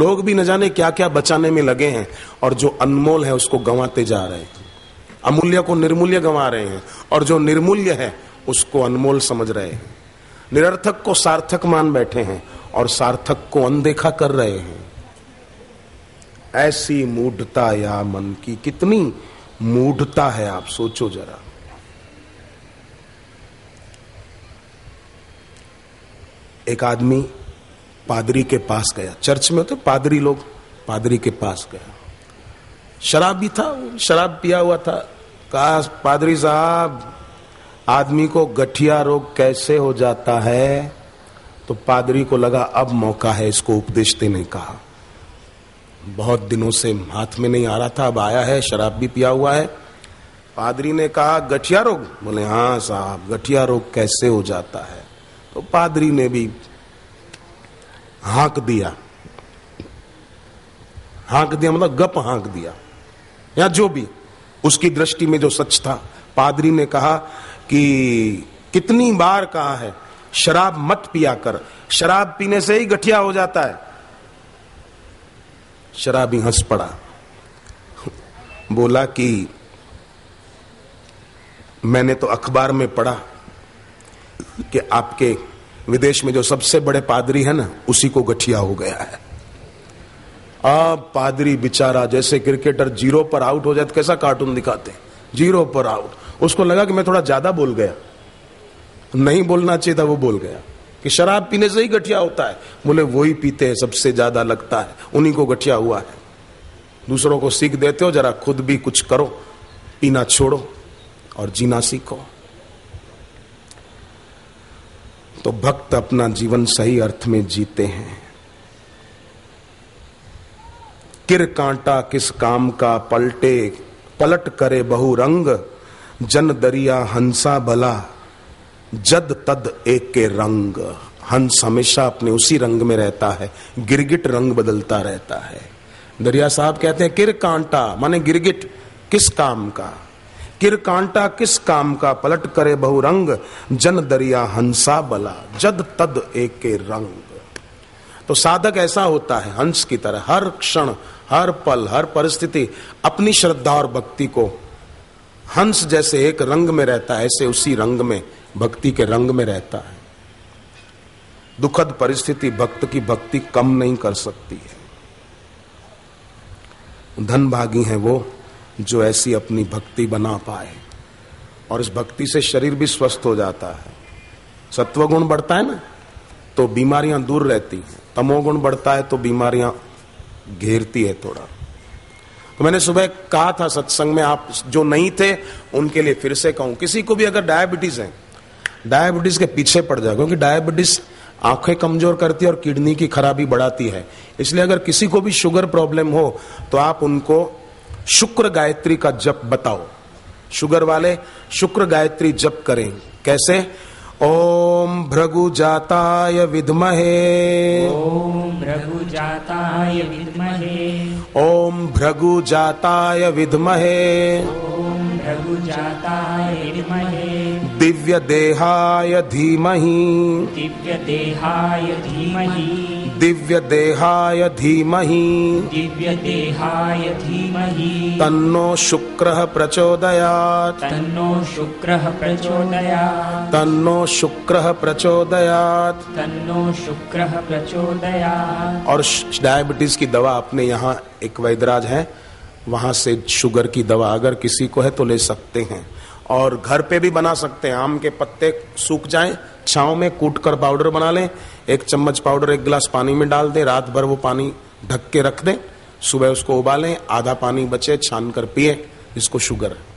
लोग भी न जाने क्या क्या बचाने में लगे हैं और जो अनमोल है उसको गंवाते जा रहे हैं। अमूल्य को निर्मूल्य गंवा रहे हैं और जो निर्मूल्य है उसको अनमोल समझ रहे हैं। निरर्थक को सार्थक मान बैठे हैं और सार्थक को अनदेखा कर रहे हैं। ऐसी मूढ़ता या मन की, कितनी मूढ़ता है, आप सोचो जरा। एक आदमी पादरी के पास गया, चर्च में तो पादरी लोग, पादरी के पास गया, शराब भी था, शराब पिया हुआ था। कहा, पादरी साहब आदमी को गठिया रोग कैसे हो जाता है? तो पादरी को लगा अब मौका है इसको उपदेश देने का। बहुत दिनों से हाथ में नहीं आ रहा था, अब आया है, शराब भी पिया हुआ है। पादरी ने कहा, गठिया रोग? बोले हाँ साहब, गठिया रोग कैसे हो जाता है? तो पादरी ने भी हाँक दिया, हाँक दिया मतलब गप हाँक दिया, या जो भी उसकी दृष्टि में जो सच था। पादरी ने कहा कि कितनी बार कहा है शराब मत पिया कर, शराब पीने से ही गठिया हो जाता है। शराबी हंस पड़ा, बोला कि मैंने तो अखबार में पढ़ा कि आपके विदेश में जो सबसे बड़े पादरी है ना, उसी को गठिया हो गया है। अब पादरी बेचारा, जैसे क्रिकेटर जीरो पर आउट हो जाए तो कैसा कार्टून दिखाते हैं, जीरो पर आउट। उसको लगा कि मैं थोड़ा ज्यादा बोल गया, नहीं बोलना चाहिए था, वो बोल गया कि शराब पीने से ही गठिया होता है। बोले वही पीते हैं सबसे ज्यादा, लगता है उन्हीं को गठिया हुआ है। दूसरों को सीख देते हो, जरा खुद भी कुछ करो, पीना छोड़ो और जीना सीखो। तो भक्त अपना जीवन सही अर्थ में जीते हैं। किर कांटा किस काम का पलटे, पलट करे बहु रंग, जन दरिया हंसा भला, जद तद एक के रंग। हंस हमेशा अपने उसी रंग में रहता है, गिरगिट रंग बदलता रहता है। दरिया साहब कहते हैं किर कांटा माने गिरगिट, किस काम का, किर कांटा किस काम का, पलट करे बहु रंग, जन दरिया हंसा बला, जद तद एक के रंग। तो साधक ऐसा होता है हंस की तरह, हर क्षण हर पल हर परिस्थिति अपनी श्रद्धा और भक्ति को हंस जैसे एक रंग में रहता है, ऐसे उसी रंग में, भक्ति के रंग में रहता है। दुखद परिस्थिति भक्त की भक्ति कम नहीं कर सकती है। धनभागी हैं वो जो ऐसी अपनी भक्ति बना पाए, और इस भक्ति से शरीर भी स्वस्थ हो जाता है। सत्वगुण बढ़ता है ना तो बीमारियां दूर रहती हैं, तमोगुण बढ़ता है तो बीमारियां घेरती है थोड़ा। तो मैंने सुबह कहा था सत्संग में, आप जो नहीं थे उनके लिए फिर से कहूं, किसी को भी अगर डायबिटीज है, डायबिटीज के पीछे पड़ जाए, क्योंकि डायबिटीज आंखें कमजोर करती है और किडनी की खराबी बढ़ाती है। इसलिए अगर किसी को भी शुगर प्रॉब्लम हो तो आप उनको शुक्र गायत्री का जप बताओ। शुगर वाले शुक्र गायत्री जप करें। कैसे? ओम भृगु जाताय विद्महे, ओम भृगु जाताय विद्महे, ओम भृगु जाताय विद्महे, ओम भृगु जाताय विद्महे, दिव्य देहाय धीमहि, दिव्य देहाय धीमहि, दिव्य देहाय धीमहि, दिव्य देहाय धीमहि, तन्नो शुक्रः प्रचोदयात्, तन्नो शुक्रः प्रचोदयात्, तन्नो शुक्रः प्रचोदयात्। तन्नो शुक्रः प्रचोदयात्। और डायबिटीज की दवा अपने यहाँ एक वैद्यराज है, वहां से शुगर की दवा अगर किसी को है तो ले सकते हैं। और घर पे भी बना सकते हैं। आम के पत्ते सूख जाएं, छांव में कूट कर पाउडर बना लें, 1 चम्मच पाउडर 1 गिलास पानी में डाल दें, रात भर वो पानी ढक के रख दें, सुबह उसको उबालें, आधा पानी बचे छान कर पिए, जिसको शुगर है।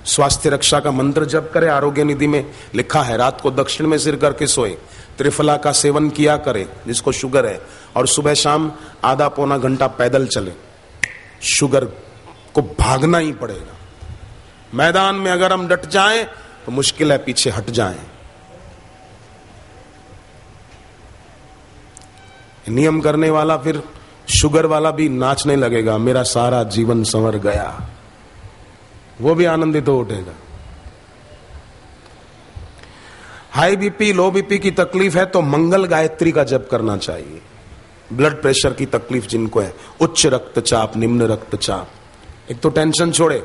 स्वास्थ्य रक्षा का मंत्र जप करे, आरोग्य निधि में लिखा है, रात को दक्षिण में सिर करके सोए, त्रिफला का सेवन किया करे जिसको शुगर है, और सुबह शाम आधा पौना घंटा पैदल चले। शुगर को भागना ही पड़ेगा। मैदान में अगर हम डट जाएं तो मुश्किल है पीछे हट जाएं। नियम करने वाला फिर शुगर वाला भी नाचने लगेगा, मेरा सारा जीवन संवर गया, वो भी आनंदित हो उठेगा। हाई बीपी लो बीपी की तकलीफ है तो मंगल गायत्री का जप करना चाहिए। ब्लड प्रेशर की तकलीफ जिनको है, उच्च रक्तचाप, निम्न रक्तचाप, एक तो टेंशन छोड़े,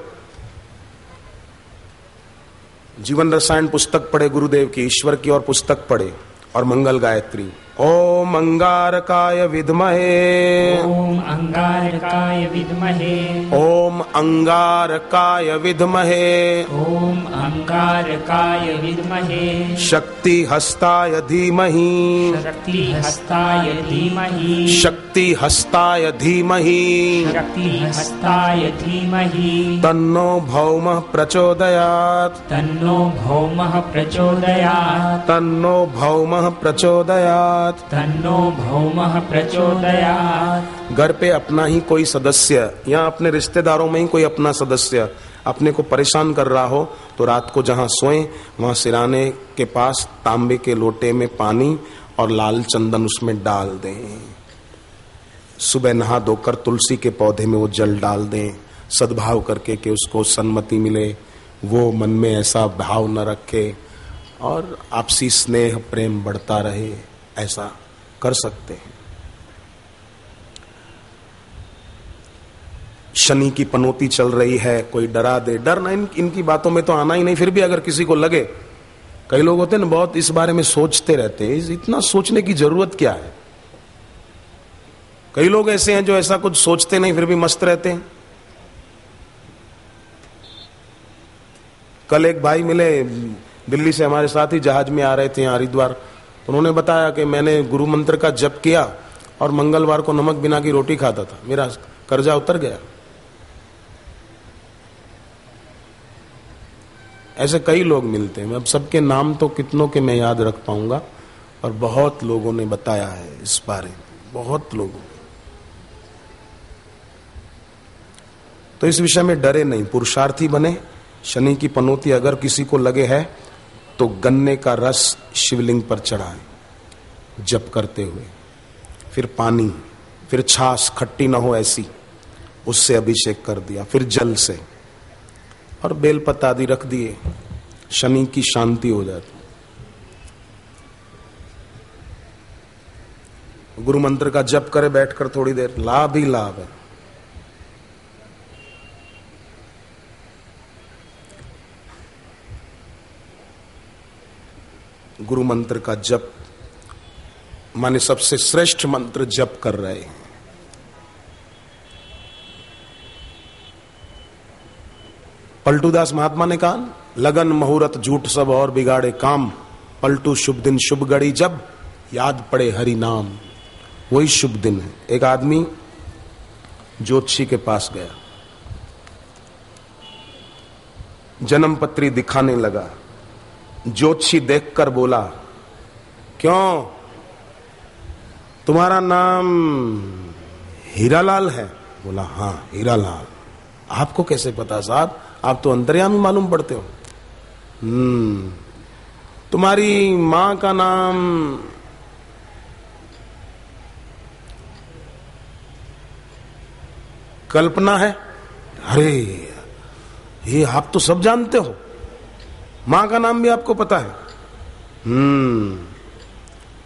जीवन रसायन पुस्तक पढ़े गुरुदेव की, ईश्वर की और पुस्तक पढ़े, और मंगल गायत्री। ओम अंगारकाय विद्महे, ओम अंगारकाय विद्महे, ओम अंगारकाय विद्महे, ओम अंगारकाय विद्महे, शक्ति हस्ताय धीमहि, शक्ति हस्ताय धीमहि, शक्ति हस्ताय धीमहि, शक्ति हस्ताय धीमहि, तन्नो भौमः प्रचोदयात्, तन्नो भौमः प्रचोदयात्, तन्नो भौमः प्रचोदयात्। तन्नो भौमः प्रचोदयात्। घर पे अपना ही कोई सदस्य या अपने रिश्तेदारों में ही कोई अपना सदस्य अपने को परेशान कर रहा हो तो रात को जहां सोएं वहां सिराने के पास तांबे के लोटे में पानी और लाल चंदन उसमें डाल दें। सुबह नहा धोकर तुलसी के पौधे में वो जल डाल दें, सद्भाव करके कि उसको सन्मति मिले, वो मन में ऐसा भाव न रखे और आपसी स्नेह प्रेम बढ़ता रहे, ऐसा कर सकते हैं। शनि की पनौती चल रही है, कोई डरा दे, डर ना इनकी बातों में तो आना ही नहीं। फिर भी अगर किसी को लगे, कई लोग होते हैं ना बहुत इस बारे में सोचते रहते हैं, इतना सोचने की जरूरत क्या है। कई लोग ऐसे हैं जो ऐसा कुछ सोचते नहीं फिर भी मस्त रहते हैं। कल एक भाई मिले दिल्ली से, हमारे साथ ही जहाज में आ रहे थे हरिद्वार, तो उन्होंने बताया कि मैंने गुरु मंत्र का जप किया और मंगलवार को नमक बिना की रोटी खाता था, मेरा कर्जा उतर गया। ऐसे कई लोग मिलते हैं, अब सबके नाम तो कितनों के मैं याद रख पाऊंगा, और बहुत लोगों ने बताया है इस बारे में, बहुत लोगों। तो इस विषय में डरे नहीं, पुरुषार्थी बने। शनि की पनौती अगर किसी को लगे है तो गन्ने का रस शिवलिंग पर चढ़ाएं जप करते हुए, फिर पानी, फिर छाछ खट्टी ना हो ऐसी, उससे अभिषेक कर दिया, फिर जल से, और बेलपत्ता आदि रख दिए, शनि की शांति हो जाती। गुरु मंत्र का जप करे बैठकर थोड़ी देर, लाभ ही लाभ है। गुरु मंत्र का जप माने सबसे श्रेष्ठ मंत्र जप कर रहे हैं। पलटूदास महात्मा ने कहा, लगन मुहूर्त झूठ सब और बिगाड़े काम, पलटू शुभ दिन शुभ घड़ी जब याद पड़े हरि नाम। वही शुभ दिन है। एक आदमी ज्योतिषी के पास गया, जन्म पत्री दिखाने लगा। ज्योतिषी देखकर बोला, क्यों तुम्हारा नाम हीरालाल है? बोला, हाँ हीरालाल। आपको कैसे पता साहब, आप तो अंतर्यामी मालूम पड़ते हो। तुम्हारी मां का नाम कल्पना है? अरे ये आप तो सब जानते हो, मां का नाम भी आपको पता है।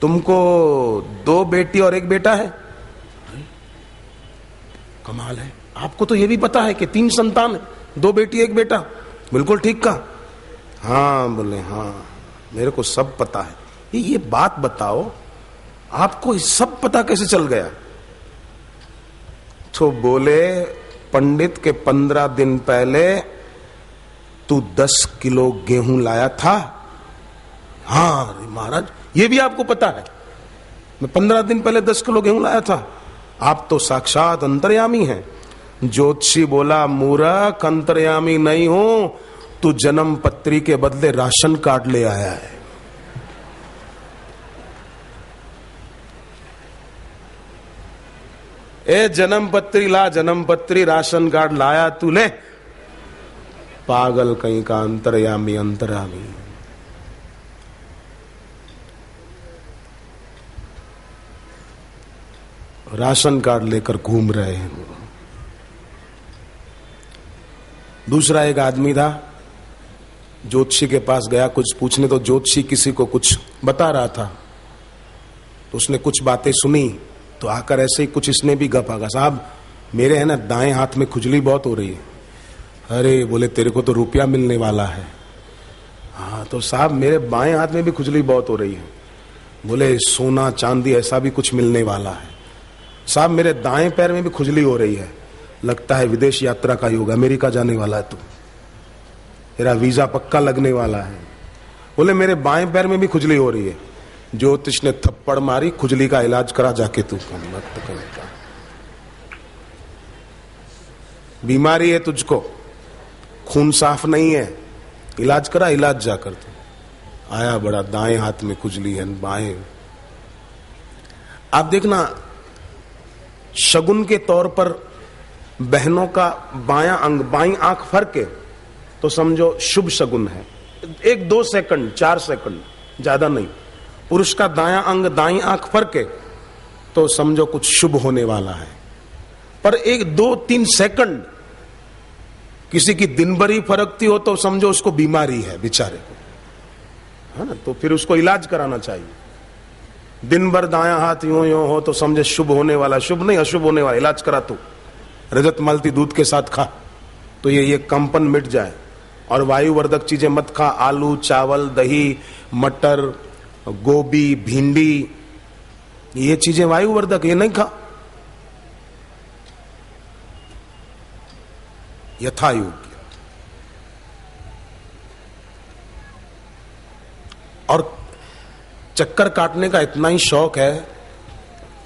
तुमको 2 बेटी और 1 बेटा है? कमाल है, आपको तो ये भी पता है कि 3 संतान है, 2 बेटी 1 बेटा। बिल्कुल ठीक कहा। हाँ बोले, हाँ मेरे को सब पता है। ये बात बताओ, आपको सब पता कैसे चल गया? तो बोले, पंडित के 15 दिन पहले तू 10 किलो गेहूं लाया था। हाँ महाराज, ये भी आपको पता है, मैं 15 दिन पहले 10 किलो गेहूं लाया था। आप तो साक्षात अंतर्यामी हैं। ज्योतिषी बोला, मूर्ख, अंतर्यामी नहीं हूं, तू जन्म पत्री के बदले राशन कार्ड ले आया है। ए जन्म पत्री ला, जन्म पत्री, राशन कार्ड लाया तू, ले। पागल कहीं का, अंतर्यामी अंतर्यामी। राशन कार्ड लेकर घूम रहे हैं। दूसरा एक आदमी था, ज्योतिषी के पास गया कुछ पूछने, तो ज्योतिषी किसी को कुछ बता रहा था, तो उसने कुछ बातें सुनी तो आकर ऐसे ही कुछ इसने भी गप आगा, साहब मेरे है ना दाएं हाथ में खुजली बहुत हो रही है। अरे बोले तेरे को तो रुपया मिलने वाला है। हाँ तो साहब मेरे बाएं हाथ में भी खुजली बहुत हो रही है। बोले सोना चांदी ऐसा भी कुछ मिलने वाला है। साहब मेरे दाएं पैर में भी खुजली हो रही है, लगता है विदेश यात्रा का योग, अमेरिका जाने वाला है तू, तेरा वीजा पक्का लगने वाला है। बोले मेरे बाएं पैर में भी खुजली हो रही है। ज्योतिष ने थप्पड़ मारी, खुजली का इलाज करा जाके तू। बीमारी है तुझको, खून साफ नहीं है, इलाज करा, इलाज जाकर तू। आया बड़ा दाएं हाथ में खुजली है, बाएं। आप देखना शगुन के तौर पर बहनों का बायां अंग बाईं आंख फरके तो समझो शुभ शगुन है, 1-2 सेकंड 4 सेकंड ज्यादा नहीं। पुरुष का दायां अंग दाईं आंख फरके तो समझो कुछ शुभ होने वाला है। पर 1-2-3 सेकंड किसी की दिन भर ही फरकती हो तो समझो उसको बीमारी है बेचारे को, है ना, तो फिर उसको इलाज कराना चाहिए। दिन भर दायां हाथ यूं यूं हो तो समझे शुभ होने वाला, शुभ नहीं अशुभ होने वाला, इलाज करा तू। रजत मालती दूध के साथ खा तो ये कंपन मिट जाए। और वायुवर्धक चीजें मत खा, आलू चावल दही मटर गोभी भिंडी, ये चीजें वायुवर्धक, ये नहीं खा। यथा योग्य। और चक्कर काटने का इतना ही शौक है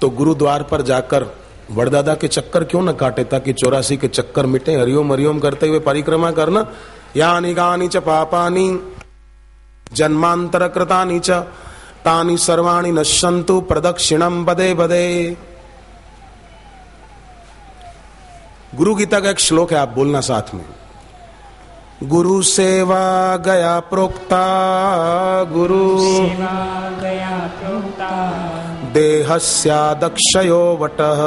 तो गुरुद्वार पर जाकर वड़दादा के चक्कर क्यों न काटे, ताकि 84 के चक्कर मिटे। हरिओम हरिओम करते हुए परिक्रमा करना। यानि गानि च पापानि जन्मांतर कृतानि च तानि सर्वाणि नश्यन्तु प्रदक्षिणम पदे पदे। गुरु गीता का एक श्लोक है, आप बोलना साथ में। गुरु सेवा गया प्रोक्ता, गुरु सेवा गया प्रोक्ता, देहस्यादक्षयो वटः,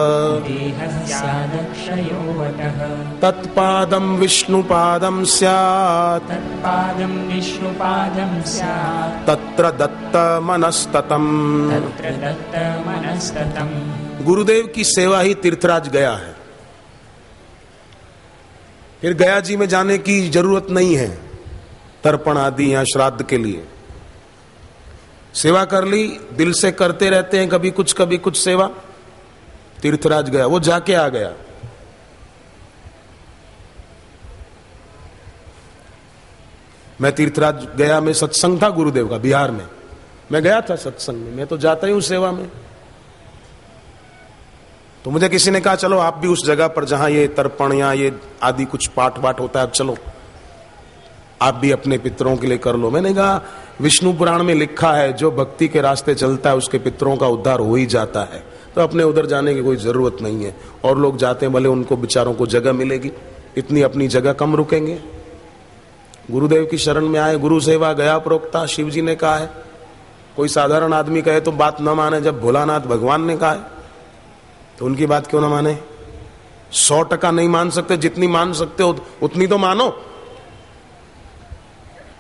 देहस्यादक्षयो वटः, तत्पादं विष्णुपादं स्यात्, तत्पादं विष्णुपादं स्यात्, तत्र दत्तमनस्ततम्, तत्र दत्तमनस्ततम्। गुरुदेव की सेवा ही तीर्थराज गया है। फिर गया जी में जाने की जरूरत नहीं है तर्पण आदि या श्राद्ध के लिए। सेवा कर ली, दिल से करते रहते हैं कभी कुछ सेवा। तीर्थराज गया, वो जाके आ गया। मैं तीर्थराज गया में सत्संग था गुरुदेव का बिहार में, मैं गया था सत्संग में, मैं तो जाता ही हूं सेवा में। तो मुझे किसी ने कहा चलो आप भी उस जगह पर जहां ये तर्पण या ये आदि कुछ पाठ वाट होता है, अब चलो आप भी अपने पितरों के लिए कर लो। मैंने कहा विष्णु पुराण में लिखा है जो भक्ति के रास्ते चलता है उसके पितरों का उद्धार हो ही जाता है, तो अपने उधर जाने की कोई जरूरत नहीं है। और लोग जाते हैं भले उनको बेचारों को जगह मिलेगी, इतनी अपनी जगह कम रुकेंगे। गुरुदेव की शरण में आए, गुरु सेवा गया प्रोक्ता, शिव जी ने कहा है। कोई साधारण आदमी कहे तो बात न माने, जब भोलानाथ भगवान ने कहा है तो उनकी बात क्यों ना माने। 100% नहीं मान सकते, जितनी मान सकते हो उतनी तो मानो।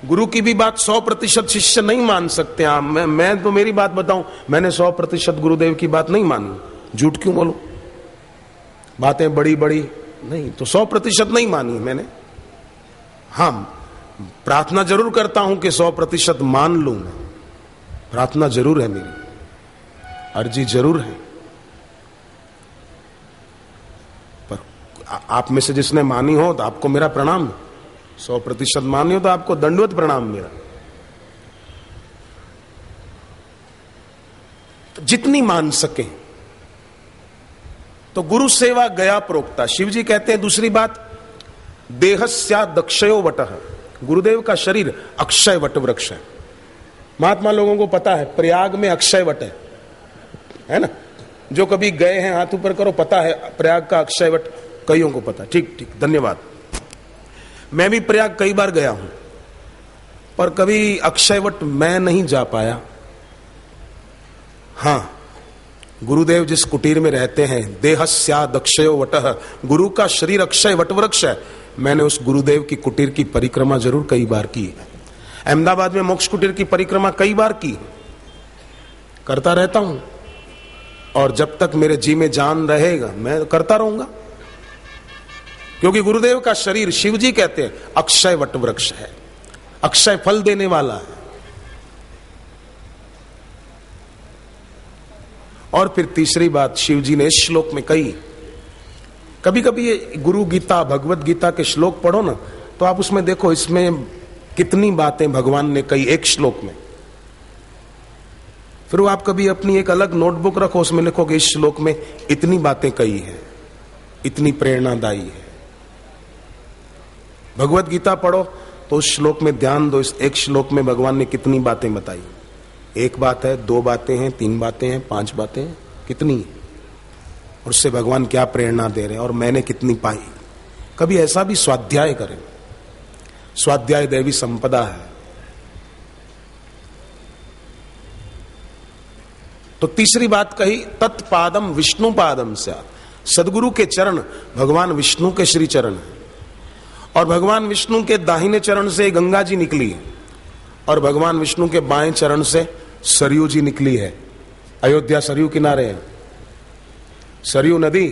गुरु की भी बात 100% शिष्य नहीं मान सकते। आप मैं तो मेरी बात बताऊं, मैंने 100% गुरुदेव की बात नहीं मानी, झूठ क्यों बोलूं। बातें बड़ी बड़ी नहीं तो 100% नहीं मानी मैंने। हाँ प्रार्थना जरूर करता हूं कि 100% मान लूं, प्रार्थना जरूर है मेरी, अर्जी जरूर है। आप में से जिसने मानी हो तो आपको मेरा प्रणाम, 100% मानी हो तो आपको दंडवत प्रणाम मेरा। तो जितनी मान सके। तो गुरु सेवा गया प्रोक्ता। शिव जी कहते हैं दूसरी बात, देहस्यादक्षयो वटः, गुरुदेव का शरीर अक्षय वट वृक्ष है। महात्मा लोगों को पता है प्रयाग में अक्षय वट है ना, जो कभी गए हैं हाथ ऊपर करो, पता है प्रयाग का अक्षय वट, कईयों को पता। ठीक ठीक, धन्यवाद। मैं भी प्रयाग कई बार गया हूं पर कभी अक्षयवट मैं नहीं जा पाया। हां गुरुदेव जिस कुटीर में रहते हैं, देहस्यादक्षयो वटः, गुरु का शरीर अक्षय वट वृक्ष है। मैंने उस गुरुदेव की कुटीर की परिक्रमा जरूर कई बार की है। अहमदाबाद में मोक्ष कुटीर की परिक्रमा कई बार की, करता रहता हूं। और जब तक मेरे जी में जान रहेगा मैं करता रहूंगा, क्योंकि गुरुदेव का शरीर शिव जी कहते हैं अक्षय वट वृक्ष है, अक्षय फल देने वाला है। और फिर तीसरी बात शिव जी ने इस श्लोक में कही, कभी कभी ये गुरु गीता भगवत गीता के श्लोक पढ़ो ना, तो आप उसमें देखो इसमें कितनी बातें भगवान ने कही एक श्लोक में। फिर वो आप कभी अपनी एक अलग नोटबुक रखो, उसमें लिखो कि इस श्लोक में इतनी बातें कही है, इतनी प्रेरणादायी है। भगवत गीता पढ़ो तो उस श्लोक में ध्यान दो, इस एक श्लोक में भगवान ने कितनी बातें बताई। एक बात है, दो बातें हैं, तीन बातें हैं, पांच बातें हैं, कितनी, और उससे भगवान क्या प्रेरणा दे रहे हैं और मैंने कितनी पाई। कभी ऐसा भी स्वाध्याय करें, स्वाध्याय दैवी संपदा है। तो तीसरी बात कही तत्पादम विष्णु पादम स्यात्, सदगुरु के चरण भगवान विष्णु के श्री चरण है, और भगवान विष्णु के दाहिने चरण से गंगा जी निकली है, और भगवान विष्णु के बाएं चरण से सरयू जी निकली है। अयोध्या सरयू किनारे है, सरयू नदी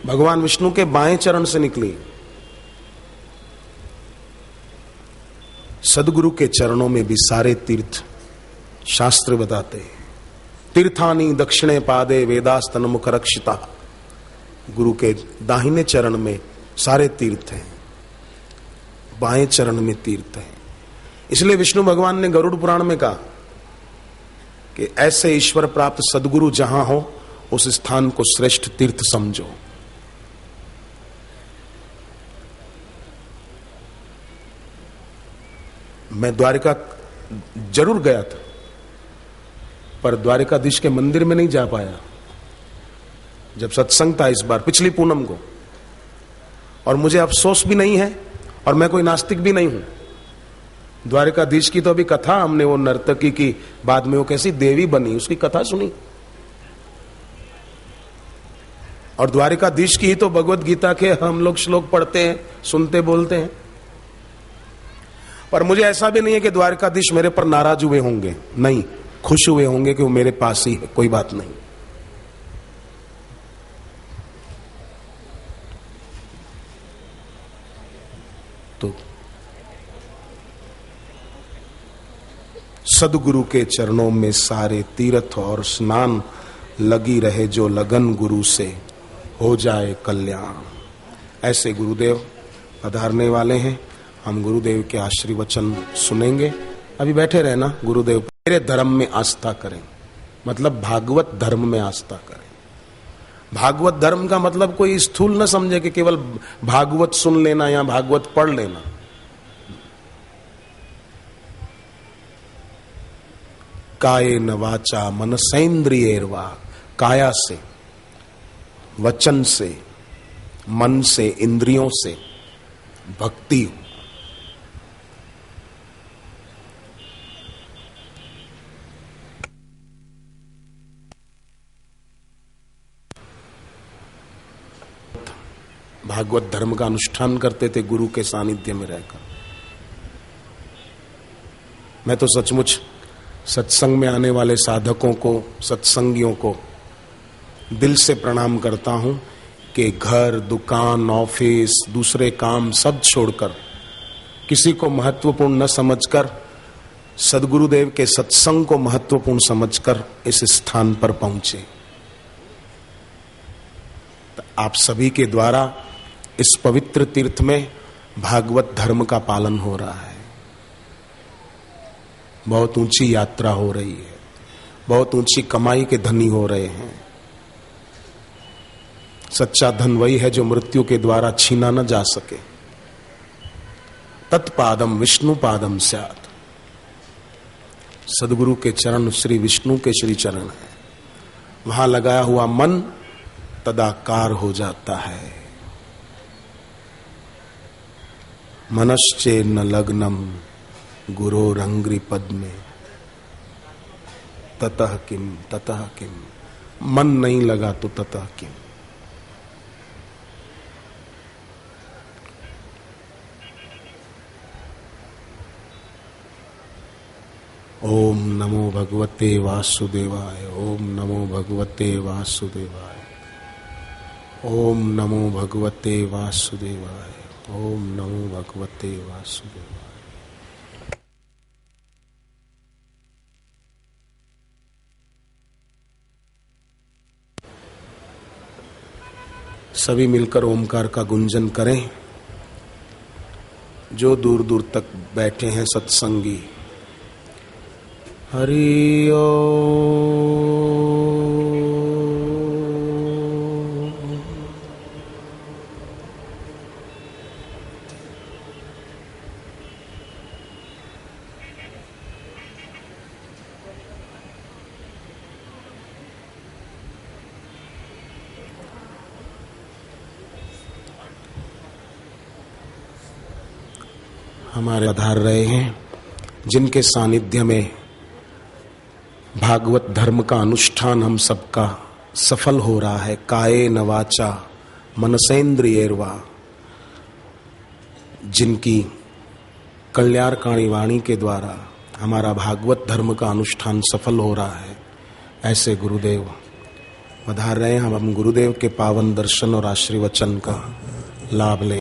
भगवान विष्णु के बाएं चरण से निकली। सदगुरु के चरणों में भी सारे तीर्थ शास्त्र बताते हैं। तीर्थानी दक्षिणे पादे वेदास्तन मुख रक्षिता, गुरु के दाहिने चरण में सारे तीर्थ हैं, बाएं चरण में तीर्थ है। इसलिए विष्णु भगवान ने गरुड़ पुराण में कहा कि ऐसे ईश्वर प्राप्त सदगुरु जहां हो उस स्थान को श्रेष्ठ तीर्थ समझो। मैं द्वारिका जरूर गया था, पर द्वारिकाधीश के मंदिर में नहीं जा पाया। जब सत्संग था इस बार पिछली पूनम को, और मुझे अफसोस भी नहीं है और मैं कोई नास्तिक भी नहीं हूं। द्वारिकाधीश की तो अभी कथा हमने, वो नर्तकी की बाद में वो कैसी देवी बनी उसकी कथा सुनी, और द्वारिकाधीश की ही तो भगवत गीता के हम लोग श्लोक पढ़ते हैं, सुनते बोलते हैं। पर मुझे ऐसा भी नहीं है कि द्वारिकाधीश मेरे पर नाराज हुए होंगे, नहीं, खुश हुए होंगे कि वो मेरे पास ही है, कोई बात नहीं। तो सदगुरु के चरणों में सारे तीर्थ और स्नान, लगी रहे जो लगन गुरु से हो जाए कल्याण। ऐसे गुरुदेव पधारने वाले हैं, हम गुरुदेव के आशीर्वचन सुनेंगे। अभी बैठे रहना। गुरुदेव मेरे धर्म में आस्था करें, मतलब भागवत धर्म में आस्था करें। भागवत धर्म का मतलब कोई स्थूल न समझे कि केवल भागवत सुन लेना या भागवत पढ़ लेना। कायेन वाचा मनसेन्द्रियैर्वा, काया से, वचन से, मन से, इंद्रियों से भक्ति हो। भागवत धर्म का अनुष्ठान करते थे गुरु के सानिध्य में रहकर। मैं तो सचमुच सत्संग में आने वाले साधकों को, सत्संगियों को दिल से प्रणाम करता हूं कि घर, दुकान, ऑफिस, दूसरे काम सब छोड़कर, किसी को महत्वपूर्ण न समझकर, सद्गुरुदेव के सत्संग को महत्वपूर्ण समझकर इस स्थान पर पहुंचे। आप सभी के द्वारा इस पवित्र तीर्थ में भागवत धर्म का पालन हो रहा है। बहुत ऊंची यात्रा हो रही है, बहुत ऊंची कमाई के धनी हो रहे हैं। सच्चा धन वही है जो मृत्यु के द्वारा छीना न जा सके। तत्पादम विष्णु पादम स्यात्, सदगुरु के चरण श्री विष्णु के श्री चरण है। वहां लगाया हुआ मन तदाकार हो जाता है। मनश्चेन्न लग्नम गुरोरंग्रि पद्मे ततः किम ततः किम, मन नहीं लगा तो ततः किम। ओम नमो भगवते वासुदेवाय। ओम नमो भगवते वासुदेवाय। ओम नमो भगवते वासुदेवाय। ओम नमो भगवते वासुदेवाय। सभी मिलकर ओमकार का गुंजन करें। जो दूर दूर तक बैठे हैं सत्संगी, हरि ओम। हमारे आधार रहे हैं, जिनके सानिध्य में भागवत धर्म का अनुष्ठान हम सबका सफल हो रहा है। कायेन वाचा मनसेन्द्रियैर्वा, जिनकी कल्याणकाणी वाणी के द्वारा हमारा भागवत धर्म का अनुष्ठान सफल हो रहा है, ऐसे गुरुदेव पधार रहे हैं। हम गुरुदेव के पावन दर्शन और आशीर्वचन का लाभ लें।